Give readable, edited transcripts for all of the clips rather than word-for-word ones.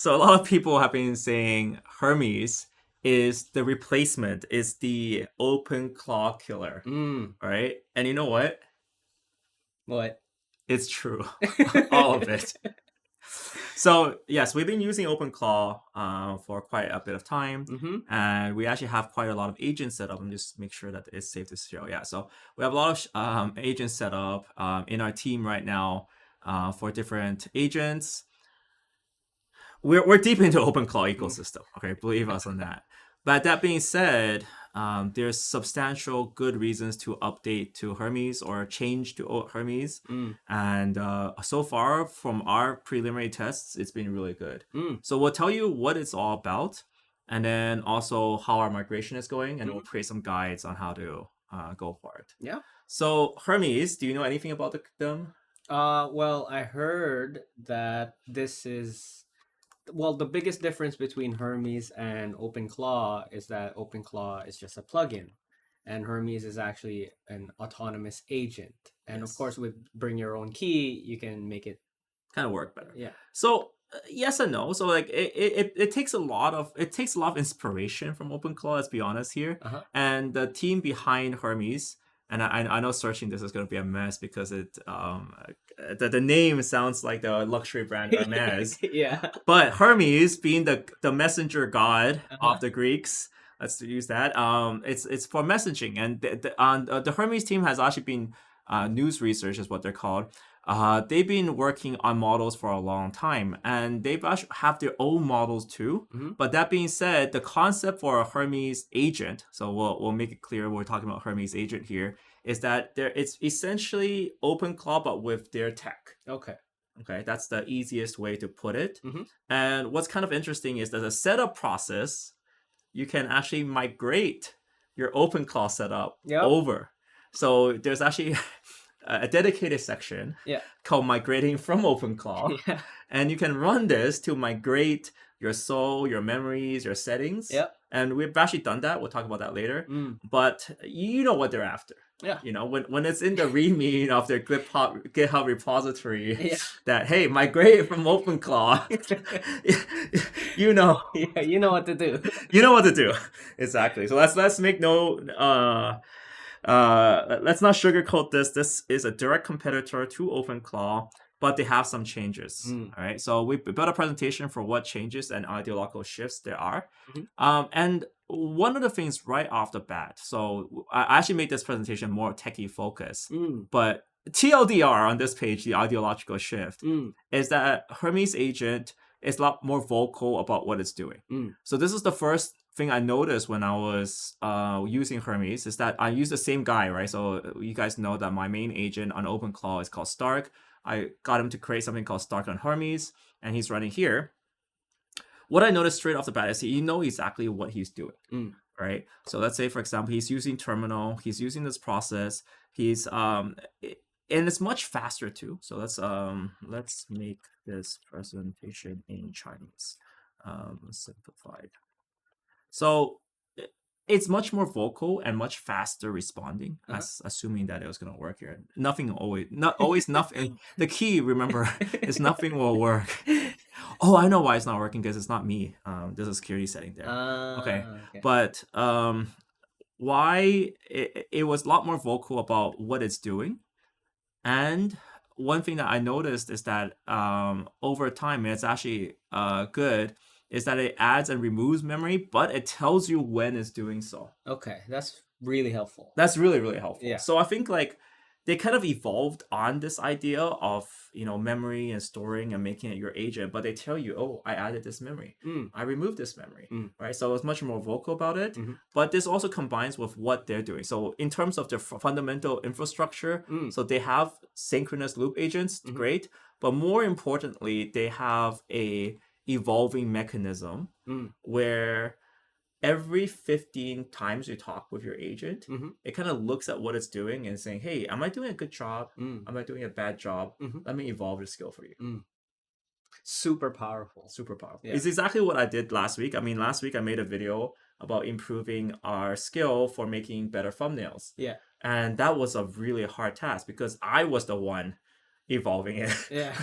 So a lot of people have been saying Hermes is the replacement, is the open claw killer, Mm, right? And you know what? what? It's true. All of it. So yes, we've been using OpenClaw for quite a bit of time, Mm-hmm. and we actually have quite a lot of agents set up. And just make sure that it's safe to show. Yeah, so we have a lot of agents set up in our team right now for different agents. We're deep into OpenClaw Mm. ecosystem. Okay, believe us on that. But that being said, there's substantial good reasons to update to Hermes or change to Hermes. Mm. And so far, from our preliminary tests, it's been really good. Mm. So we'll tell you what it's all about, and then also how our migration is going, and we'll Mm. create some guides on how to go for it. Yeah. So Hermes, do you know anything about them? Well, I heard that this is well, the biggest difference between Hermes and OpenClaw is that OpenClaw is just a plugin, and Hermes is actually an autonomous agent. And of Yes. course, with bring your own key, you can make it. Kind of work better. Yeah. So yes and no. So like it takes a lot of inspiration from OpenClaw. Let's be honest here. Uh-huh. And the team behind Hermes, and I know searching this is going to be a mess because the name sounds like the luxury brand Hermes, Yeah. but Hermes being the messenger god Uh-huh. of the Greeks. Let's use that. It's for messaging, and the Hermes team has actually been news research is what they're called. They've been working on models for a long time, and they've actually have their own models too. Mm-hmm. But that being said, the concept for a Hermes agent, so we'll make it clear we're talking about Hermes agent here, is that it's essentially OpenClaw but with their tech. Okay. Okay, that's the easiest way to put it. Mm-hmm. And what's kind of interesting is that the setup process, you can actually migrate your OpenClaw setup Yep. over. So there's actually a dedicated section Yeah. called Migrating from OpenClaw, Yeah. and you can run this to migrate your soul, your memories, your settings. Yep. And we've actually done that. We'll talk about that later. Mm. But you know what they're after. Yeah. You know, when it's in the README of their GitHub repository Yeah. that, hey, migrate from OpenClaw, you know, Yeah. You know what to do. you know what to do. Exactly. So let's make no let's not sugarcoat this. This is a direct competitor to OpenClaw, but they have some changes. Mm. All right. So we built a presentation for what changes and ideological shifts there are. Mm-hmm. And one of the things right off the bat, so I actually made this presentation more techie focused, Mm. but TLDR on this page, the ideological shift, Mm. is that Hermes agent is a lot more vocal about what it's doing. Mm. So this is the first thing I noticed when I was using Hermes, is that I use the same guy, right? So you guys know that my main agent on OpenClaw is called Stark. I got him to create something called Stark on Hermes, and he's running here. What I noticed straight off the bat is he know exactly what he's doing. Mm. Right. So let's say, for example, he's using terminal, he's using this process, he's and it's much faster too. So let's make this presentation in Chinese, simplified. So it's much more vocal and much faster responding, as assuming that it was gonna work here. Not always nothing. The key, remember, is nothing will work. Oh, I know why it's not working, because it's not me. There's a security setting there. Okay. Okay. But why it was a lot more vocal about what it's doing. And one thing that I noticed is that over time, it's actually good, is that it adds and removes memory, but it tells you when it's doing so. Okay, that's really helpful. That's really, really helpful. Yeah. So I think like they kind of evolved on this idea of, memory and storing and making it your agent, but they tell you, oh, I added this memory. Mm. I removed this memory, Mm. right? So it's much more vocal about it, Mhm. but this also combines with what they're doing. So in terms of their fundamental infrastructure, Mm. so they have synchronous loop agents, Mhm. great, but more importantly, they have a evolving mechanism Mm. where every 15 times you talk with your agent, Mhm. it kind of looks at what it's doing and saying, hey, am I doing a good job? Mm. Am I doing a bad job? Mhm. Let me evolve the skill for you. Mm. Super powerful. Super powerful. Yeah. It's exactly what I did last week. I mean, last week I made a video about improving our skill for making better thumbnails. Yeah. And that was a really hard task because I was the one evolving it. Yeah.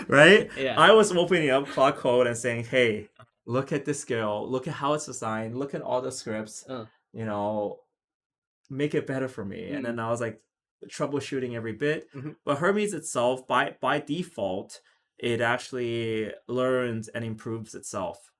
Right? Yeah. I was opening up Claude Code and saying, hey, look at the scale, look at how it's designed, look at all the scripts, Uh, you know, make it better for me. And mm, then I was like troubleshooting every bit. mhm. But Hermes itself, by default, it actually learns and improves itself.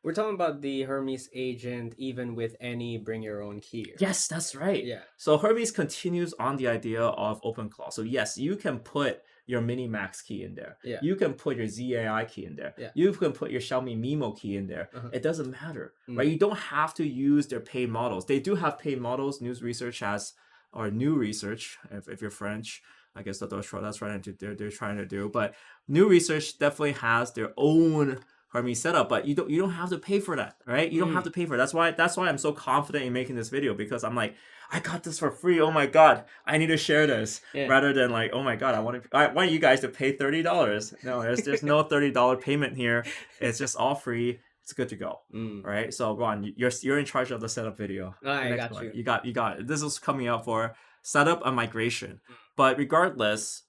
We're talking about the Hermes agent, even with any bring your own key, right? Yes, that's right. Yeah. So Hermes continues on the idea of OpenClaw. So yes, you can put your Minimax key in there. Yeah. You can put your ZAI key in there. Yeah. You can put your Xiaomi Mimo key in there. Uh-huh. It doesn't matter, Mm. right? You don't have to use their paid models. They do have paid models. News Research has, or New Research, if you're French, I guess that's right. They're trying to do. But New Research definitely has their own Hermes setup, but you don't have to pay for that, right? You don't have to pay for it. That's why I'm so confident in making this video, because I'm like, I got this for free. Oh my god, I need to share this, Yeah. rather than like, oh my god, I want you guys to pay $30. No, there's no $30 payment here. It's just all free. It's good to go. Mm. Right? So Ron, you're in charge of the setup video. I The next got one. you. You got it. This is coming up for setup and migration. But regardless,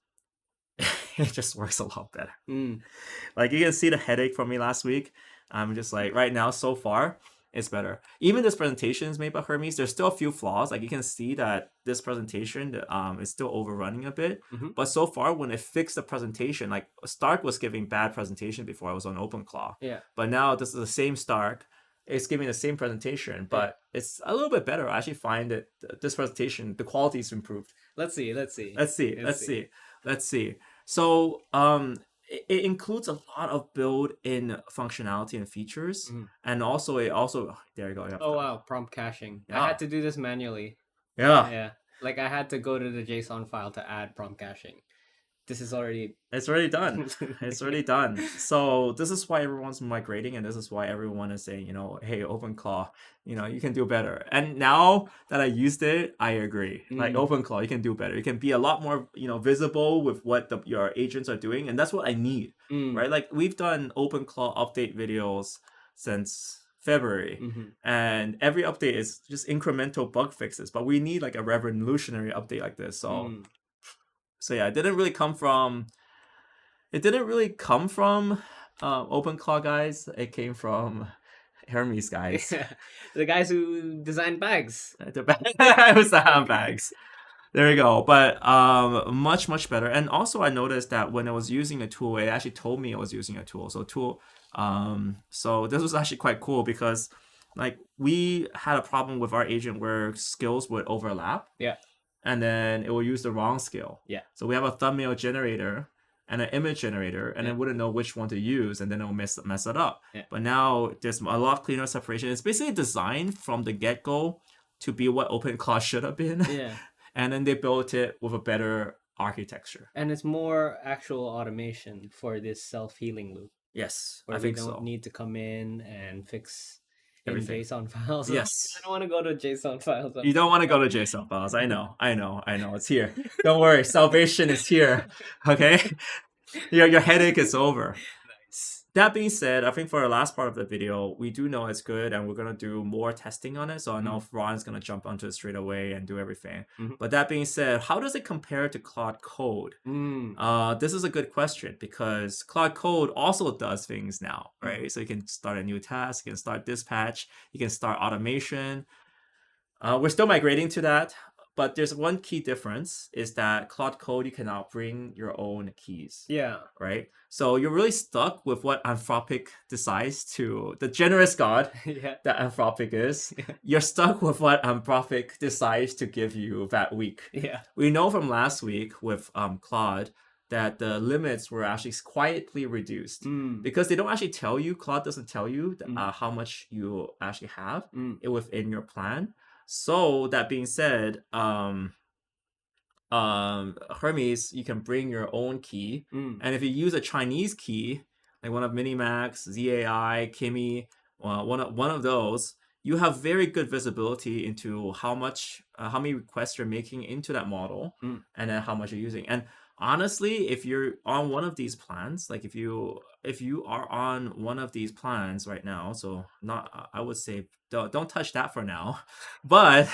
it just works a lot better. Mm. Like, you can see the headache from me last week. I'm just like, right now, so far, it's better. Even this presentation is made by Hermes. There's still a few flaws. Like, you can see that this presentation is still overrunning a bit. Mhm. But so far, when it fixed the presentation, like Stark was giving bad presentation before I was on OpenClaw. Yeah. But now this is the same Stark. It's giving the same presentation, but it's a little bit better. I actually find that this presentation, the quality is improved. Let's see. Let's see. Let's see. So it includes a lot of built-in functionality and features, Mhm. and also there you go. Yeah. Oh wow, prompt caching. I Yeah. had to do this manually. Yeah, Yeah. Like I had to go to the JSON file to add prompt caching. This is already it's already done. It's already done. So this is why everyone's migrating, and this is why everyone is saying, hey, OpenClaw, you can do better. And now that I used it, I agree. Like, OpenClaw, you can do better. You can be a lot more, visible with what your agents are doing, and that's what I need, right? Like, we've done OpenClaw update videos since February, and every update is just incremental bug fixes, but we need like a revolutionary update like this. So yeah, it didn't really come from OpenClaw guys. It came from Hermes guys. The guys who design bags. It was the handbags. There you go. But much better. And also, I noticed that when I was using a tool, it actually told me I was using a tool. So this was actually quite cool, because like, we had a problem with our agent where skills would overlap. Yeah. And then it will use the wrong skill. Yeah. So we have a thumbnail generator and an image generator, and it wouldn't know which one to use, and then it will mess it up. Yeah. But now there's a lot cleaner separation. It's basically designed from the get-go to be what OpenClaw should have been. Yeah. And then they built it with a better architecture. And it's more actual automation for this self-healing loop. Yes, where I think we don't so. need to come in and fix Everything. in JSON files. Yes. I don't want to go to JSON files. You don't want to go to JSON files. I know. It's here. Don't worry. Salvation is here. Okay? Your headache is over. Nice. That being said, I think for the last part of the video, we do know it's good, and we're going to do more testing on it. So I know Ron's going to jump onto it straight away and do everything. But that being said, how does it compare to Claude Code? This is a good question, because Claude Code also does things now, right? So you can start a new task, you can start dispatch, you can start automation. We're still migrating to that. But there's one key difference, is that Claude Code, you can now bring your own keys. Yeah. Right? So you're really stuck with what Anthropic decides to, the generous God that Anthropic is. You're stuck with what Anthropic decides to give you that week. Yeah. We know from last week with Claude that the limits were actually quietly reduced, because they don't actually tell you, Claude doesn't tell you how much you actually have within your plan. So that being said, Hermes, you can bring your own key, and if you use a Chinese key, like one of Minimax, ZAI, Kimmy, one of those, you have very good visibility into how many requests you're making into that model, and then how much you're using. And honestly, if you're on one of these plans, like if you are on one of these plans right now, so not, I would say don't touch that for now. But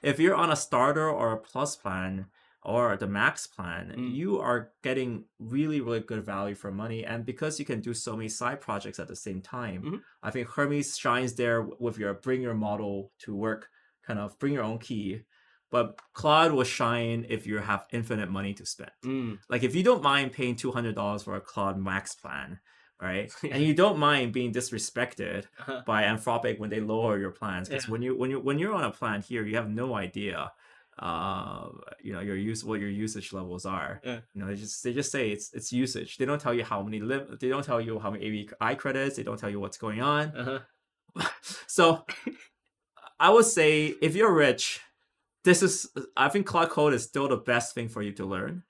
if you're on a starter or a plus plan, or the Max plan, Mm. you are getting really, really good value for money. And because you can do so many side projects at the same time, Mhm. I think Hermes shines there with your bring your model to work, kind of bring your own key. But Claude will shine if you have infinite money to spend. Mm. Like if you don't mind paying $200 for a Claude Max plan, right? Yeah. And you don't mind being disrespected Uh-huh. by Anthropic when they lower your plans, because Yeah. when you're on a plan here, you have no idea, what your usage levels are. Yeah. They just say it's usage. They don't tell you how many they don't tell you how many API credits. They don't tell you what's going on. Uh-huh. So I would say if you're rich, I think Claude Code is still the best thing for you to learn,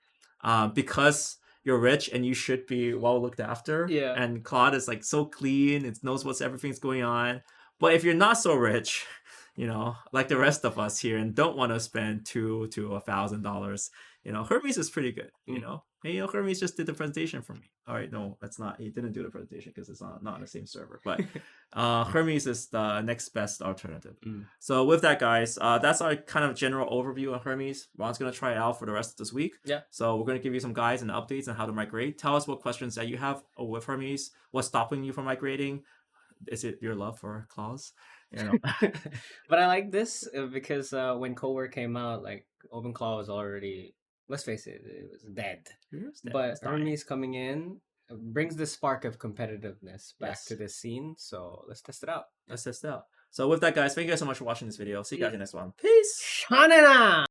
because you're rich and you should be well looked after. Yeah. And Claude is like so clean; it knows everything's going on. But if you're not so rich, like the rest of us here, and don't want to spend $200 to $1,000, Hermes is pretty good. Hey, Hermes just did the presentation for me. All right, no, that's not. He didn't do the presentation because it's not on the same server. But Hermes is the next best alternative. So with that, guys, that's our kind of general overview on Hermes. Ron's gonna try it out for the rest of this week. Yeah. So we're gonna give you some guides and updates on how to migrate. Tell us what questions that you have with Hermes. What's stopping you from migrating? Is it your love for clause? But I like this because when Cowork came out, like OpenClaw was already, let's face it was dead. But Hermes coming in brings this spark of competitiveness back to this scene. So let's test it out. So with that, guys, thank you guys so much for watching this video. See you guys in the next one. Peace. Shanana!